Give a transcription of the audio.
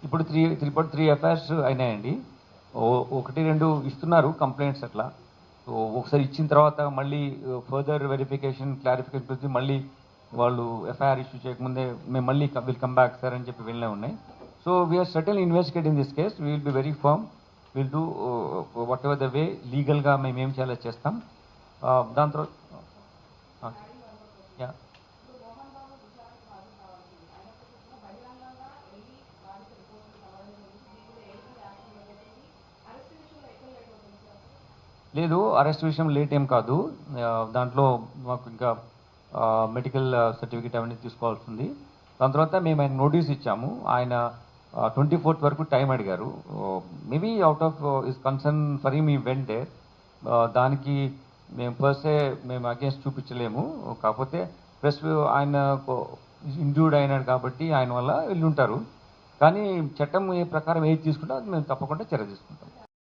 ఇప్పుడు three FIRs అయినాయండి. ఒకటి రెండు ఇస్తున్నారు కంప్లైంట్స్ అట్లా. సో ఒకసారి ఇచ్చిన తర్వాత మళ్ళీ ఫర్దర్ వెరిఫికేషన్ క్లారిఫికేషన్ గురించి మళ్ళీ వాళ్ళు ఎఫ్ఐఆర్ ఇష్యూ చేయకముందే మేము మళ్ళీ విల్ కమ్ బ్యాక్ సార్ అని చెప్పి వెళ్ళే ఉన్నాయి. So we are certainly investigating this case. We will be very firm. Will do whatever the way లీగల్గా మేము ఏం చేయాలో చేస్తాం. దాని తర్వాత యా లేదు, అరెస్ట్ విషయం లేట్ ఏం కాదు. దాంట్లో మాకు ఇంకా మెడికల్ సర్టిఫికేట్ అవన్నీ తీసుకోవాల్సి ఉంది. దాని తర్వాత మేము ఆయన నోటీస్ ఇచ్చాము. ఆయన 24th వరకు టైం అడిగారు. Maybe out of is concern for him ఈ వెంట్ దేర్. దానికి మేము పర్సే మేము అగేన్స్ట్ చూపించలేము. కాకపోతే ప్లస్ ఆయన ఇంజూర్డ్ అయినాడు కాబట్టి ఆయన వల్ల వెళ్ళి ఉంటారు. కానీ చట్టం ఏ ప్రకారం ఏది తీసుకుంటే అది మేము తప్పకుండా చర్య తీసుకుంటాం.